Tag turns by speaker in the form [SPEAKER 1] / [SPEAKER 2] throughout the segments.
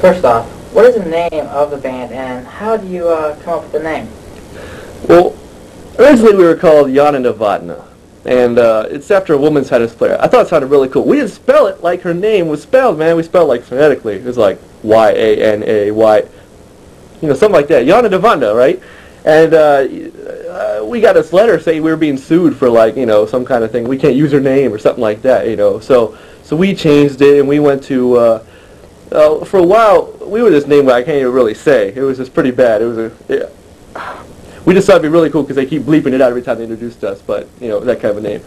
[SPEAKER 1] First off, what is the name of the band, and how do you come up with the name?
[SPEAKER 2] Well, originally we were called Yana Novotna, and it's after a women's tennis player. I thought it sounded really cool. We didn't spell it like her name was spelled, man. We spelled like phonetically. It was like Y-A-N-A-Y, you know, something like that. Yana Novotna, right? And we got this letter saying we were being sued for, like, you know, some kind of thing. We can't use her name or something like that, you know. So we changed it, and we went to, for a while, we were this name that I can't even really say. It was just pretty bad. It was we just thought it'd be really cool because they keep bleeping it out every time they introduced us, but, you know, that kind of a name.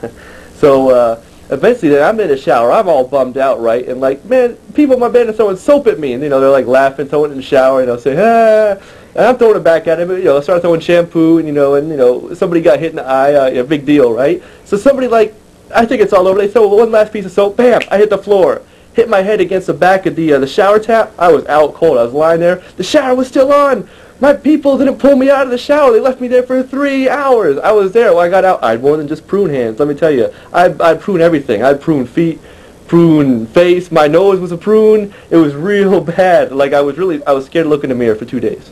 [SPEAKER 2] So eventually then I'm in the shower. I'm all bummed out, right? And, like, man, people in my band are throwing soap at me, and, you know, they're, like, laughing, throwing it in the shower, you know, saying, ah. And I'm throwing it back at him, you know, I started throwing shampoo, and, you know, somebody got hit in the eye, a big deal, right? So somebody, like, I think it's all over. They throw one last piece of soap, bam, I hit the floor. Hit my head against the back of the shower tap. I was out cold. I was lying there. The shower was still on. My people didn't pull me out of the shower. They left me there for 3 hours. I was there. When I got out, I had more than just prune hands. Let me tell you, I'd prune everything. I'd prune feet, prune face. My nose was a prune. It was real bad. Like, I was scared to look in the mirror for 2 days.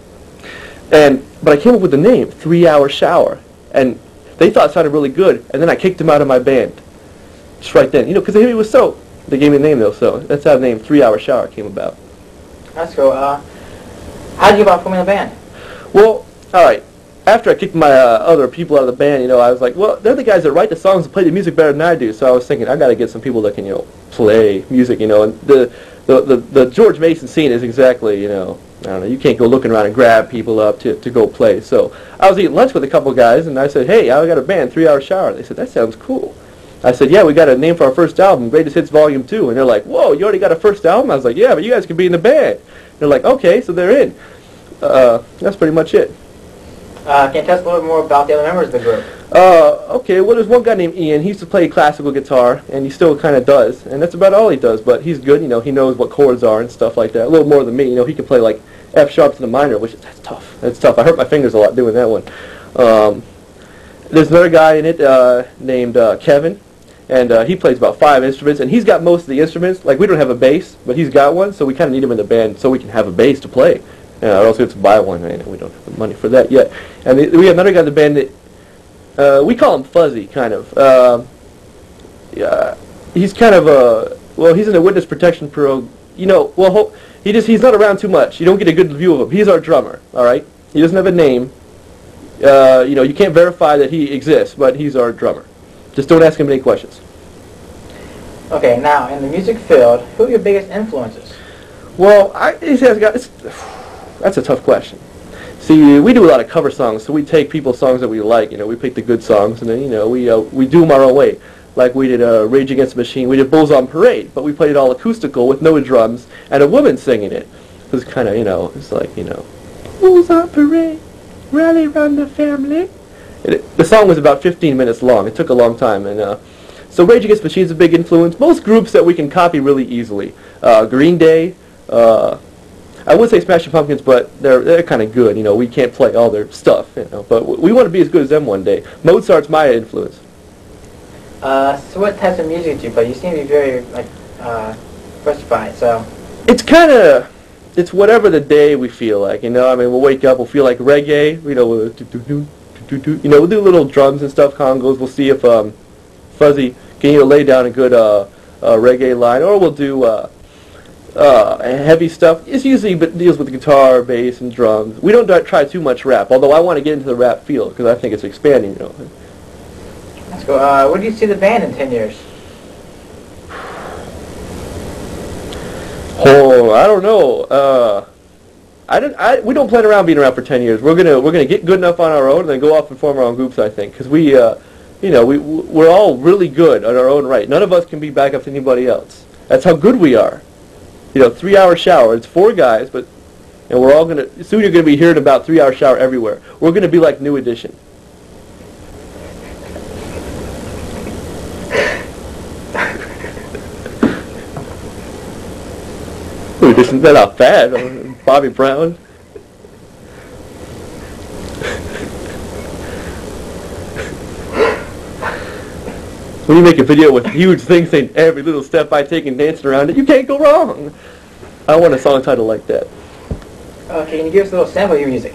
[SPEAKER 2] But I came up with the name, 3 Hour Shower. And they thought it sounded really good. And then I kicked them out of my band. Just right then. You know, because they hit me with soap. They gave me the name, though, so that's how the name 3 Hour Shower came about.
[SPEAKER 1] That's cool. How did you go about forming a band?
[SPEAKER 2] Well, all right. After I kicked my other people out of the band, you know, I was like, well, they're the guys that write the songs and play the music better than I do. So I was thinking, I got to get some people that can, you know, play music, you know. And the George Mason scene is exactly, you know, I don't know, you can't go looking around and grab people up to go play. So I was eating lunch with a couple guys, and I said, hey, I got a band, 3 Hour Shower. They said, that sounds cool. I said, yeah, we got a name for our first album, Greatest Hits Volume 2. And they're like, whoa, you already got a first album? I was like, yeah, but you guys can be in the band. They're like, okay, so they're in. That's pretty much it.
[SPEAKER 1] Can you tell us a little bit more about the other members of the group?
[SPEAKER 2] Okay, well, there's one guy named Ian. He used to play classical guitar, and he still kind of does. And that's about all he does, but he's good. You know, he knows what chords are and stuff like that. A little more than me. You know, he can play, like, F sharp to the minor, that's tough. That's tough. I hurt my fingers a lot doing that one. There's another guy in it named Kevin. And he plays about 5 instruments, and he's got most of the instruments. Like, we don't have a bass, but he's got one, so we kind of need him in the band so we can have a bass to play. Or else we have to buy one, and we don't have the money for that yet. And we have another guy in the band that, we call him Fuzzy, kind of. Yeah, he's kind of he's in the witness protection program. You know, well, he's not around too much. You don't get a good view of him. He's our drummer, all right? He doesn't have a name. You know, you can't verify that he exists, but he's our drummer. Just don't ask him any questions.
[SPEAKER 1] Okay, now, in the music field, who are your biggest influences?
[SPEAKER 2] Well, that's a tough question. See, we do a lot of cover songs, so we take people's songs that we like. You know, we pick the good songs, and then, you know, we do them our own way. Like we did Rage Against the Machine. We did Bulls on Parade, but we played it all acoustical with no drums and a woman singing it. It was kind of, you know, it's like, you know, Bulls on Parade, rally round the family. The song was about 15 minutes long. It took a long time, and so Rage Against the Machine is a big influence. Most groups that we can copy really easily. Green Day. I would say Smashing Pumpkins, but they're kind of good. You know, we can't play all their stuff. You know, but we want to be as good as them one day. Mozart's my influence.
[SPEAKER 1] So what types of music do you play? You seem to be very diversified. So
[SPEAKER 2] it's whatever the day we feel like. You know, I mean, we'll wake up, we'll feel like reggae. You know, we'll do little drums and stuff, congos. We'll see if Fuzzy can lay down a good reggae line, or we'll do heavy stuff. It's usually deals with guitar, bass, and drums. We don't try too much rap, although I want to get into the rap field because I think it's expanding. You know.
[SPEAKER 1] Let's go. Where do you see the band in 10 years?
[SPEAKER 2] Oh, I don't know. We don't plan around being around for 10 years. We're gonna get good enough on our own and then go off and form our own groups. I think because we're all really good on our own right. None of us can be back up to anybody else. That's how good we are. You know, 3 Hour Shower. It's 4 guys, and we're all soon you're gonna be hearing about 3 Hour Shower everywhere. We're gonna be like New Edition. New Edition's not bad. Bobby Brown. When you make a video with huge things saying every little step I take and dancing around it, you can't go wrong. I want a song title like that.
[SPEAKER 1] Okay, can you give us a little sample of your music?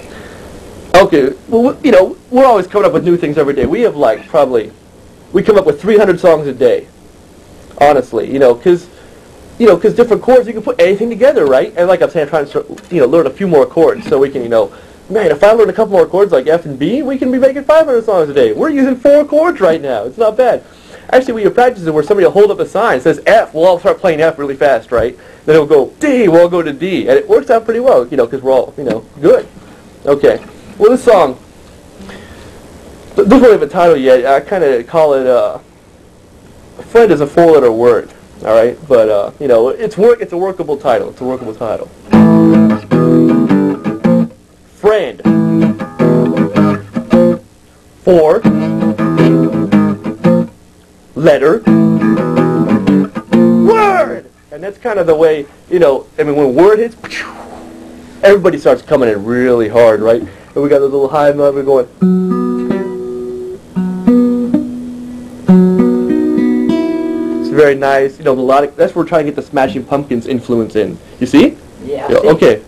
[SPEAKER 2] Okay, well, you know, we're always coming up with new things every day. We have like we come up with 300 songs a day. Honestly, you know, because different chords, you can put anything together, right? And like I'm saying, I'm trying to learn a few more chords so we can, man, if I learn a couple more chords like F and B, we can be making 500 songs a day. We're using 4 chords right now. It's not bad. Actually, we have practices where somebody will hold up a sign that says F. We'll all start playing F really fast, right? Then it'll go D. We'll all go to D. And it works out pretty well, because we're all, good. Okay. Well, this song, doesn't really have a title yet. I kind of call it, friend is a 4-letter word. All right? But, it's a workable title. It's a workable title. Friend. 4 letter word, and that's kind of the way, when word hits, everybody starts coming in really hard, right? And we got a little high note, we're going. It's very nice, melodic. That's where we're trying to get the Smashing Pumpkins influence in. You see?
[SPEAKER 1] Yeah.
[SPEAKER 2] Okay.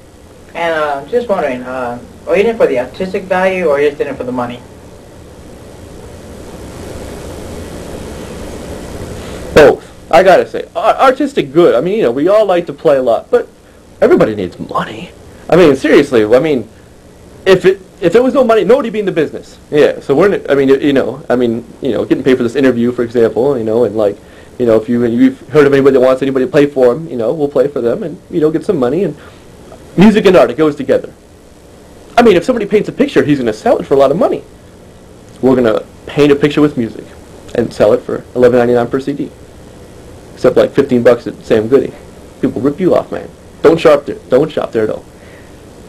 [SPEAKER 1] And just wondering, are you in it for the artistic value, or are you just in it for the money?
[SPEAKER 2] Both. I gotta say, artistic good. I mean, we all like to play a lot, but everybody needs money. I mean, seriously. I mean, if there was no money, nobody'd be in the business. Yeah. So we're in it, getting paid for this interview, for example, and if you've heard of anybody that wants anybody to play for them, we'll play for them and get some money. And music and art, it goes together. I mean, if somebody paints a picture, he's gonna sell it for a lot of money. We're gonna paint a picture with music and sell it for $11.99 per CD. Except like $15 at Sam Goody. People rip you off, man. Don't shop there. Don't shop there at all.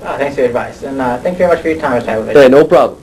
[SPEAKER 1] Thanks for your advice, and thank you very much for your time, Mr. Havovich.
[SPEAKER 2] Hey, no problem.